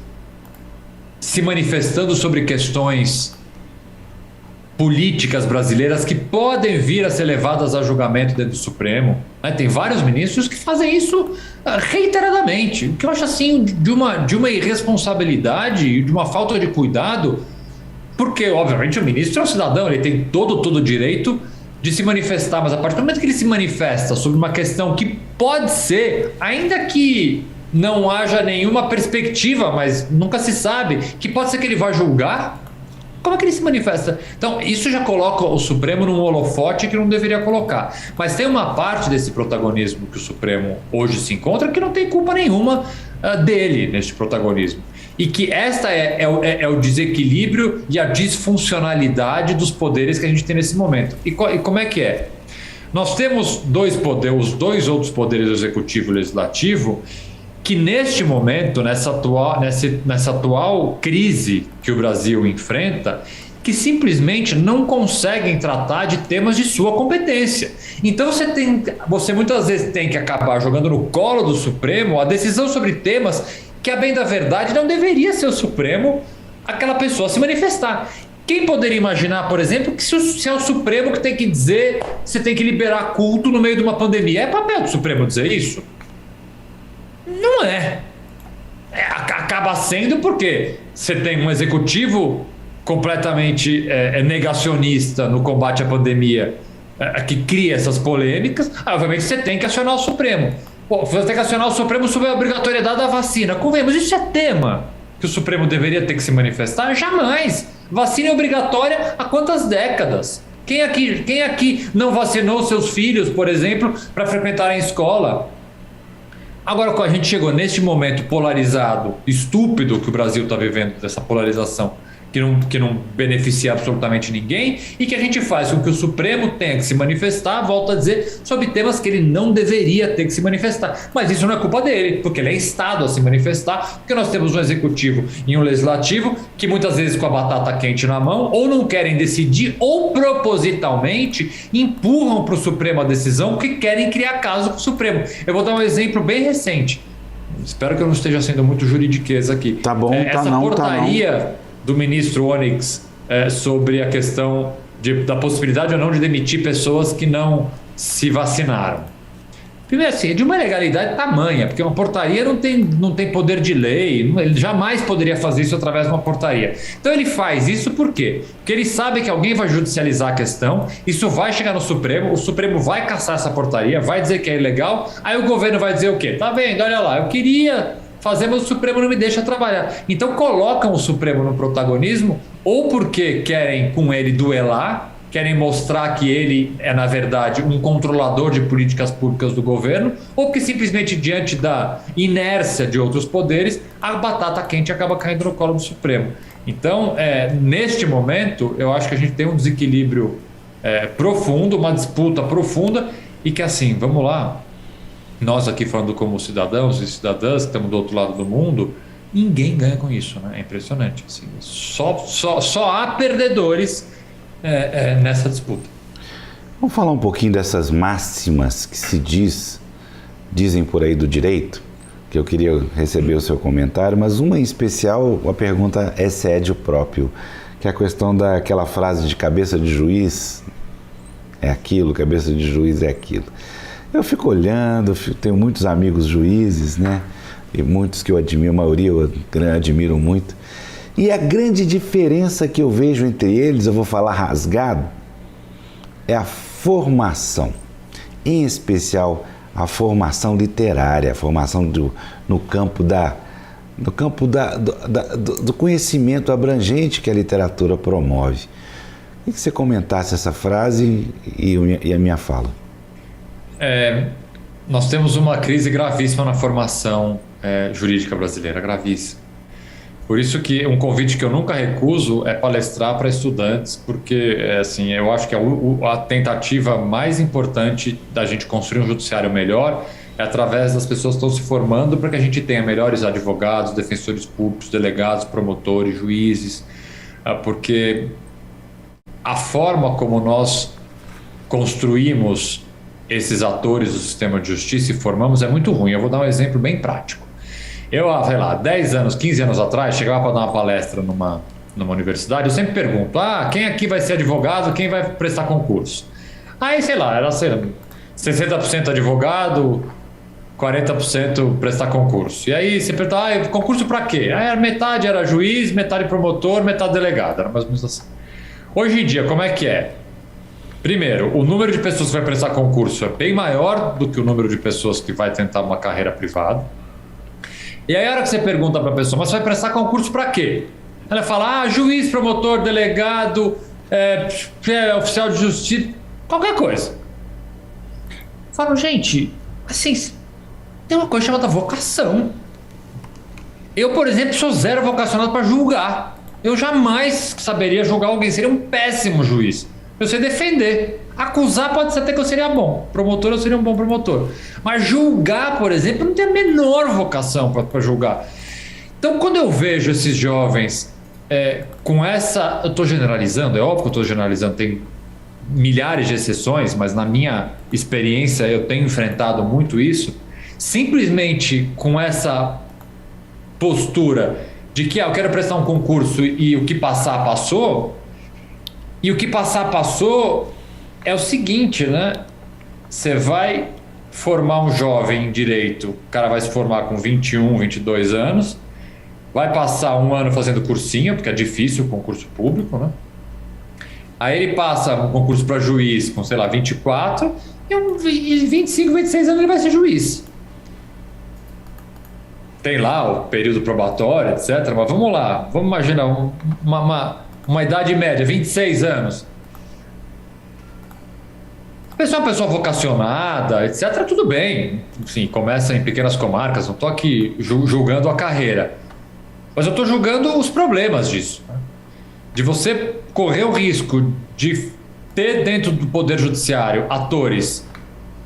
Speaker 3: se manifestando sobre questões políticas brasileiras que podem vir a ser levadas a julgamento dentro do Supremo. Tem vários ministros que fazem isso reiteradamente, o que eu acho assim de uma irresponsabilidade e de uma falta de cuidado, porque obviamente o ministro é um cidadão, ele tem todo o direito de se manifestar, mas a partir do momento que ele se manifesta sobre uma questão que pode ser, ainda que não haja nenhuma perspectiva, mas nunca se sabe, que pode ser que ele vá julgar, como é que ele se manifesta? Então, isso já coloca o Supremo num holofote que não deveria colocar. Mas tem uma parte desse protagonismo que o Supremo hoje se encontra que não tem culpa nenhuma dele neste protagonismo. E que esta é o desequilíbrio e a disfuncionalidade dos poderes que a gente tem nesse momento. E como é que é? Nós temos os dois outros poderes, executivo e legislativo, que neste momento, nessa atual crise que o Brasil enfrenta, que simplesmente não conseguem tratar de temas de sua competência. Então você muitas vezes tem que acabar jogando no colo do Supremo a decisão sobre temas que, a bem da verdade, não deveria ser o Supremo aquela pessoa se manifestar. Quem poderia imaginar, por exemplo, que se é o Supremo que tem que dizer que você tem que liberar culto no meio de uma pandemia? É papel do Supremo dizer isso? Não é. Acaba sendo porque você tem um executivo completamente negacionista no combate à pandemia, que cria essas polêmicas. Obviamente você tem que acionar o Supremo. Você tem que acionar o Supremo sobre a obrigatoriedade da vacina. Convenhamos, isso é tema que o Supremo deveria ter que se manifestar? Jamais. Vacina é obrigatória há quantas décadas? Quem aqui não vacinou seus filhos, por exemplo, para frequentar a escola? Agora, quando a gente chegou neste momento polarizado, estúpido que o Brasil está vivendo, dessa polarização que não beneficia absolutamente ninguém, e que a gente faz com que o Supremo tenha que se manifestar, volta a dizer, sobre temas que ele não deveria ter que se manifestar. Mas isso não é culpa dele, porque ele é instado a se manifestar, porque nós temos um executivo e um legislativo que muitas vezes com a batata quente na mão, ou não querem decidir, ou propositalmente empurram para o Supremo a decisão, porque querem criar caso com o Supremo. Eu vou dar um exemplo bem recente. Espero que eu não esteja sendo muito juridiquês aqui.
Speaker 1: Tá bom,
Speaker 3: essa portaria do ministro Onyx sobre a questão da possibilidade ou não de demitir pessoas que não se vacinaram. Primeiro assim, é de uma ilegalidade tamanha, porque uma portaria não tem poder de lei, ele jamais poderia fazer isso através de uma portaria. Então ele faz isso por quê? Porque ele sabe que alguém vai judicializar a questão, isso vai chegar no Supremo, o Supremo vai cassar essa portaria, vai dizer que é ilegal, aí o governo vai dizer o quê? Tá vendo, olha lá, eu queria fazer, mas o Supremo não me deixa trabalhar. Então colocam o Supremo no protagonismo, ou porque querem com ele duelar, querem mostrar que ele é, na verdade, um controlador de políticas públicas do governo, ou porque simplesmente, diante da inércia de outros poderes, a batata quente acaba caindo no colo do Supremo. Então, neste momento, eu acho que a gente tem um desequilíbrio profundo, uma disputa profunda, e que assim, vamos lá, nós aqui falando como cidadãos e cidadãs que estamos do outro lado do mundo, ninguém ganha com isso, né? É impressionante. Assim, só há perdedores nessa disputa.
Speaker 1: Vamos falar um pouquinho dessas máximas que se dizem por aí do direito, que eu queria receber o seu comentário, mas uma em especial, a pergunta excede o próprio, que é a questão daquela frase de cabeça de juiz é aquilo, cabeça de juiz é aquilo. Eu fico olhando, tenho muitos amigos juízes, né? E muitos que eu admiro, a maioria eu admiro muito. E a grande diferença que eu vejo entre eles, eu vou falar rasgado, é a formação. Em especial, a formação literária, a formação no campo do conhecimento abrangente que a literatura promove. Queria que você comentasse essa frase e a minha fala.
Speaker 3: Nós temos uma crise gravíssima na formação jurídica brasileira, gravíssima. Por isso que um convite que eu nunca recuso é palestrar para estudantes, porque assim, eu acho que a tentativa mais importante da gente construir um judiciário melhor é através das pessoas que estão se formando para que a gente tenha melhores advogados, defensores públicos, delegados, promotores, juízes, porque a forma como nós construímos esses atores do sistema de justiça e formamos é muito ruim. Eu vou dar um exemplo bem prático. Eu, sei lá, 10 anos, 15 anos atrás, chegava para dar uma palestra numa universidade, eu sempre pergunto, quem aqui vai ser advogado, quem vai prestar concurso? Aí, sei lá, era 60% advogado, 40% prestar concurso. E aí você pergunta, concurso para quê? Aí metade era juiz, metade promotor, metade delegado. Era mais ou menos assim. Hoje em dia, como é que é? Primeiro, o número de pessoas que vai prestar concurso é bem maior do que o número de pessoas que vai tentar uma carreira privada. E aí a hora que você pergunta para a pessoa, mas você vai prestar concurso para quê? Ela fala, juiz, promotor, delegado, oficial de justiça, qualquer coisa. Eu falo, gente, assim, tem uma coisa chamada vocação. Eu, por exemplo, sou zero vocacionado para julgar. Eu jamais saberia julgar alguém, seria um péssimo juiz. Eu sei defender. Acusar pode ser até que eu seria bom. Promotor, eu seria um bom promotor. Mas julgar, por exemplo, eu não tenho a menor vocação para julgar. Então, quando eu vejo esses jovens com essa... Eu estou generalizando, é óbvio que eu estou generalizando, tem milhares de exceções, mas na minha experiência eu tenho enfrentado muito isso. Simplesmente com essa postura de que eu quero prestar um concurso e o que passar, passou. E o que passar, passou é o seguinte, né? Você vai formar um jovem em direito, o cara vai se formar com 21, 22 anos, vai passar um ano fazendo cursinho, porque é difícil o concurso público, né? Aí ele passa um concurso para juiz com, sei lá, 24, e 25, 26 anos ele vai ser juiz. Tem lá o período probatório, etc. Mas vamos lá, vamos imaginar uma idade média, 26 anos. A pessoa é uma pessoa vocacionada, etc. Tudo bem. Enfim, começa em pequenas comarcas, não estou aqui julgando a carreira. Mas eu estou julgando os problemas disso. Né? De você correr o risco de ter dentro do Poder Judiciário atores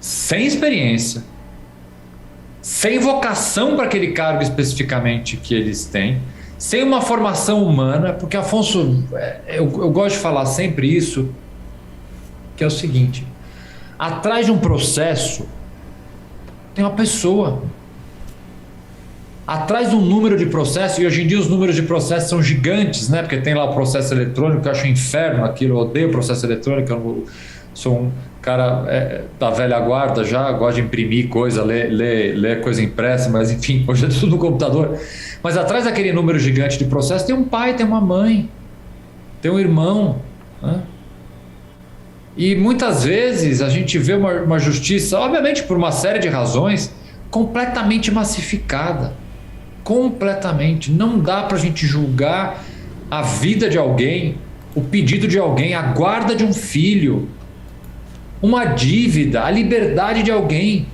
Speaker 3: sem experiência, sem vocação para aquele cargo especificamente que eles têm, sem uma formação humana, porque, Afonso, eu gosto de falar sempre isso, que é o seguinte, atrás de um processo tem uma pessoa. Atrás de um número de processos, e hoje em dia os números de processos são gigantes, né? Porque tem lá o processo eletrônico, que eu acho um inferno aquilo, eu odeio o processo eletrônico, eu sou um cara da velha guarda já, gosto de imprimir coisa, ler coisa impressa, mas enfim, hoje é tudo no computador. Mas atrás daquele número gigante de processos tem um pai, tem uma mãe, tem um irmão, né? E muitas vezes a gente vê uma justiça, obviamente por uma série de razões, completamente massificada. Completamente. Não dá para a gente julgar a vida de alguém, o pedido de alguém, a guarda de um filho, uma dívida, a liberdade de alguém,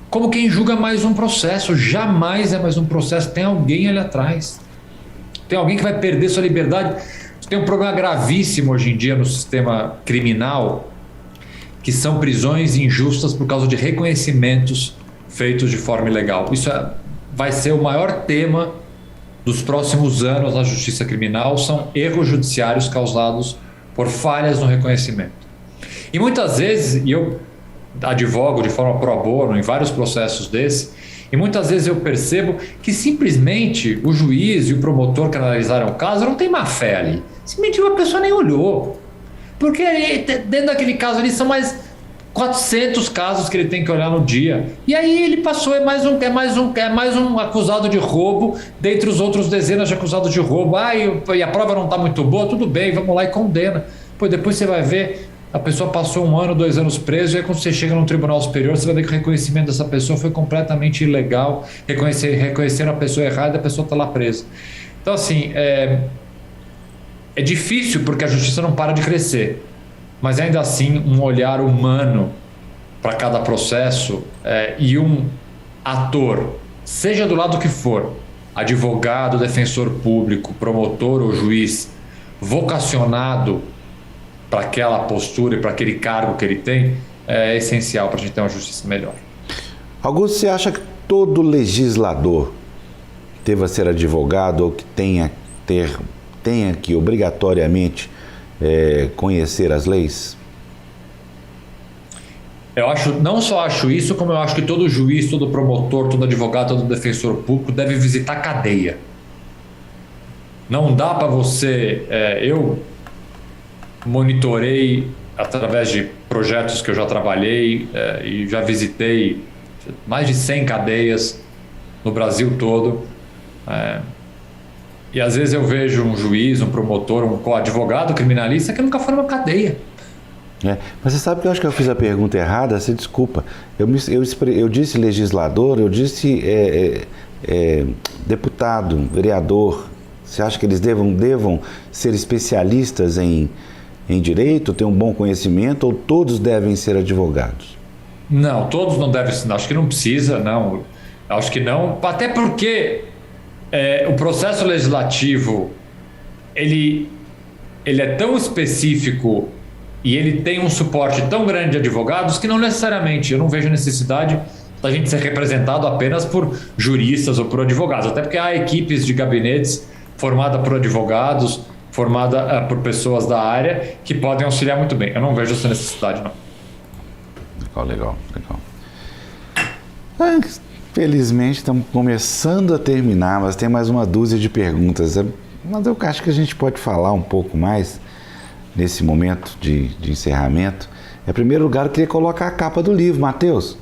Speaker 3: como quem julga mais um processo. Jamais é mais um processo, tem alguém ali atrás. Tem alguém que vai perder sua liberdade. Tem um problema gravíssimo hoje em dia no sistema criminal, que são prisões injustas por causa de reconhecimentos feitos de forma ilegal. Isso vai ser o maior tema dos próximos anos na justiça criminal, são erros judiciários causados por falhas no reconhecimento. E muitas vezes, e eu advogo de forma pro bono em vários processos desses, e muitas vezes eu percebo que simplesmente o juiz e o promotor que analisaram o caso não tem má fé ali. Simplesmente uma pessoa nem olhou. Porque dentro daquele caso ali são mais 400 casos que ele tem que olhar no dia. E aí ele passou, é mais um acusado de roubo, dentre os outros dezenas de acusados de roubo. E a prova não está muito boa, tudo bem, vamos lá e condena. Pô, depois você vai ver, a pessoa passou 1 ano, 2 anos preso, e aí quando você chega no Tribunal Superior, você vai ver que o reconhecimento dessa pessoa foi completamente ilegal, reconheceram a pessoa errada e a pessoa está lá presa. Então, assim, é difícil porque a justiça não para de crescer. Mas ainda assim, um olhar humano para cada processo e um ator, seja do lado que for, advogado, defensor público, promotor ou juiz, vocacionado para aquela postura e para aquele cargo que ele tem, é essencial para a gente ter uma justiça melhor.
Speaker 1: Augusto, você acha que todo legislador deva ser advogado ou que tenha que obrigatoriamente conhecer as leis?
Speaker 3: Eu acho, não só acho isso, como eu acho que todo juiz, todo promotor, todo advogado, todo defensor público deve visitar a cadeia. Não dá para você... eu monitorei através de projetos que eu já trabalhei e já visitei mais de 100 cadeias no Brasil todo. E às vezes eu vejo um juiz, um promotor, um advogado criminalista que nunca foi numa cadeia.
Speaker 1: Mas você sabe que eu acho que eu fiz a pergunta errada? Você desculpa. Eu disse legislador, eu disse deputado, vereador. Você acha que eles devam ser especialistas em direito, ter um bom conhecimento, ou todos devem ser advogados?
Speaker 3: Não, todos não devem ser. Acho que não precisa, não. Acho que não. Até porque o processo legislativo ele é tão específico e ele tem um suporte tão grande de advogados que não necessariamente, eu não vejo necessidade da gente ser representado apenas por juristas ou por advogados, até porque há equipes de gabinetes formadas por advogados, formada por pessoas da área que podem auxiliar muito bem. Eu não vejo essa necessidade, não.
Speaker 1: Legal. Felizmente estamos começando a terminar, mas tem mais uma dúzia de perguntas. Mas eu acho que a gente pode falar um pouco mais nesse momento de encerramento. Em primeiro lugar, eu queria colocar a capa do livro. Matheus,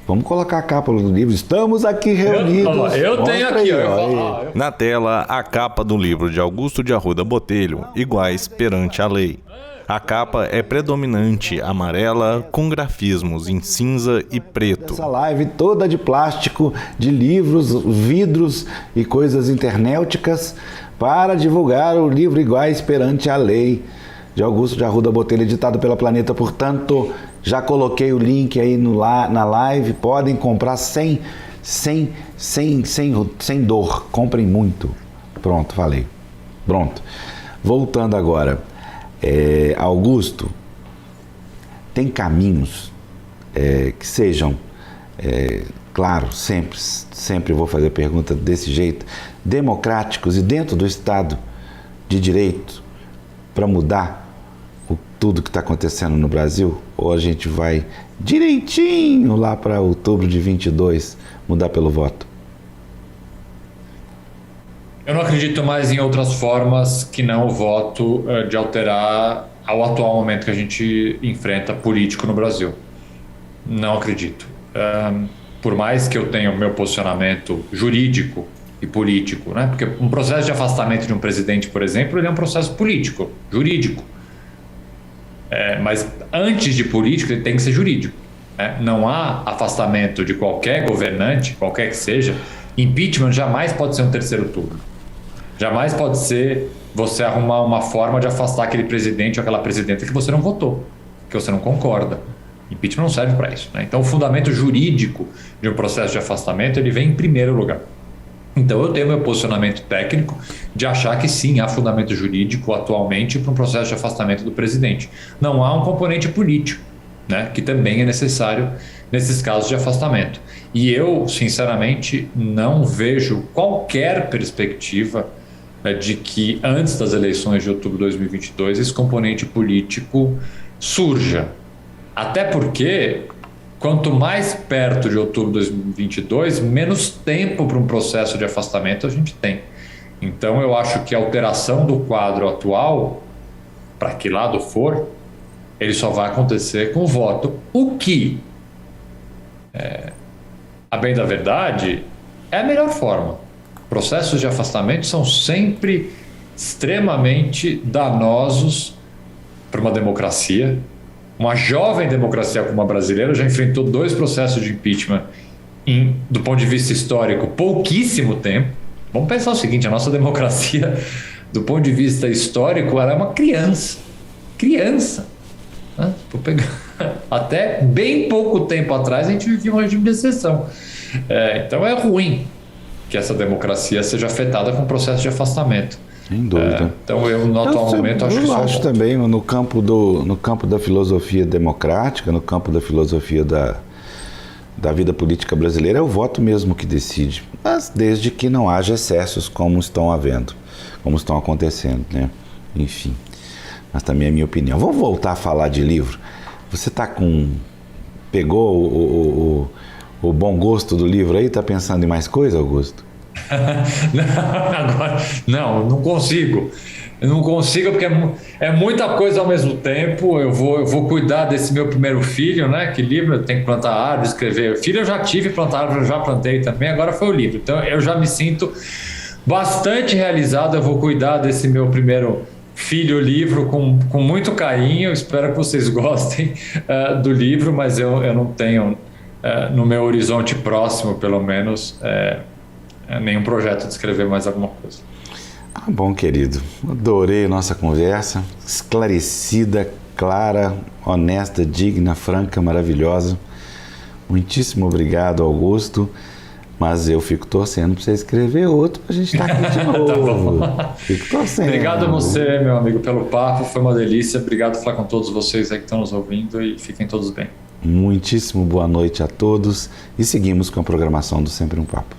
Speaker 1: vamos colocar a capa do livro. Estamos aqui reunidos.
Speaker 3: Eu tenho aqui, ó.
Speaker 2: Na tela, a capa do livro de Augusto de Arruda Botelho, Iguais Perante a Lei. A capa é predominante amarela com grafismos em cinza e preto.
Speaker 1: Essa live toda de plástico, de livros, vidros e coisas internéuticas para divulgar o livro Iguais Perante a Lei, de Augusto de Arruda Botelho, editado pela Planeta. Portanto, já coloquei o link aí na live. Podem comprar sem dor. Comprem muito. Pronto, falei. Pronto. Voltando agora. Augusto, tem caminhos que sejam, claro, sempre vou fazer pergunta desse jeito, democráticos e dentro do Estado de Direito para mudar tudo que está acontecendo no Brasil? Ou a gente vai direitinho lá para outubro de 22 mudar pelo voto?
Speaker 3: Eu não acredito mais em outras formas que não o voto de alterar ao atual momento que a gente enfrenta político no Brasil. Não acredito. Por mais que eu tenha o meu posicionamento jurídico e político, né? Porque um processo de afastamento de um presidente, por exemplo, ele é um processo político, jurídico. Mas antes de político, ele tem que ser jurídico. Né? Não há afastamento de qualquer governante, qualquer que seja. Impeachment jamais pode ser um terceiro turno. Jamais pode ser você arrumar uma forma de afastar aquele presidente ou aquela presidenta que você não votou, que você não concorda. Impeachment não serve para isso. Né? Então, o fundamento jurídico de um processo de afastamento ele vem em primeiro lugar. Então, eu tenho meu posicionamento técnico de achar que sim, há fundamento jurídico atualmente para um processo de afastamento do presidente. Não há um componente político, né, que também é necessário nesses casos de afastamento. E eu, sinceramente, não vejo qualquer perspectiva de que antes das eleições de outubro de 2022 esse componente político surja. Até porque, quanto mais perto de outubro de 2022, menos tempo para um processo de afastamento a gente tem. Então, eu acho que a alteração do quadro atual, para que lado for, ele só vai acontecer com o voto. O que, a bem da verdade, é a melhor forma. Processos de afastamento são sempre extremamente danosos para uma democracia. Uma jovem democracia como a brasileira já enfrentou 2 processos de impeachment do ponto de vista histórico, pouquíssimo tempo. Vamos pensar o seguinte, a nossa democracia, do ponto de vista histórico, ela é uma criança. Né? Vou pegar. Até bem pouco tempo atrás a gente vivia um regime de exceção. Então é ruim que essa democracia seja afetada com o processo de afastamento.
Speaker 1: Sem dúvida.
Speaker 3: Então eu, no atual momento, acho que
Speaker 1: eu acho também no campo da filosofia democrática, no campo da filosofia da vida política brasileira, é o voto mesmo que decide, mas desde que não haja excessos como estão acontecendo, né? Enfim, mas também é a minha opinião. Vamos voltar a falar de livro. Você está com Pegou o bom gosto do livro aí? Tá pensando em mais coisa, Augusto?
Speaker 3: Agora, não consigo. Eu não consigo porque é muita coisa ao mesmo tempo. Eu vou cuidar desse meu primeiro filho, né? Que livro, eu tenho que plantar árvore, escrever. Filho eu já tive, plantar árvore eu já plantei também, agora foi o livro. Então eu já me sinto bastante realizado. Eu vou cuidar desse meu primeiro filho livro com muito carinho. Espero que vocês gostem do livro, mas eu não tenho no meu horizonte próximo, pelo menos, nenhum projeto de escrever mais alguma coisa.
Speaker 1: Bom, querido, adorei a nossa conversa, esclarecida, clara, honesta, digna, franca, maravilhosa. Muitíssimo obrigado, Augusto, mas eu fico torcendo para você escrever outro para a gente estar aqui de novo. Fico torcendo.
Speaker 3: Obrigado a você, meu amigo, pelo papo, foi uma delícia. Obrigado por falar com todos vocês aí que estão nos ouvindo e fiquem todos bem.
Speaker 1: Muitíssimo boa noite a todos e seguimos com a programação do Sempre um Papo.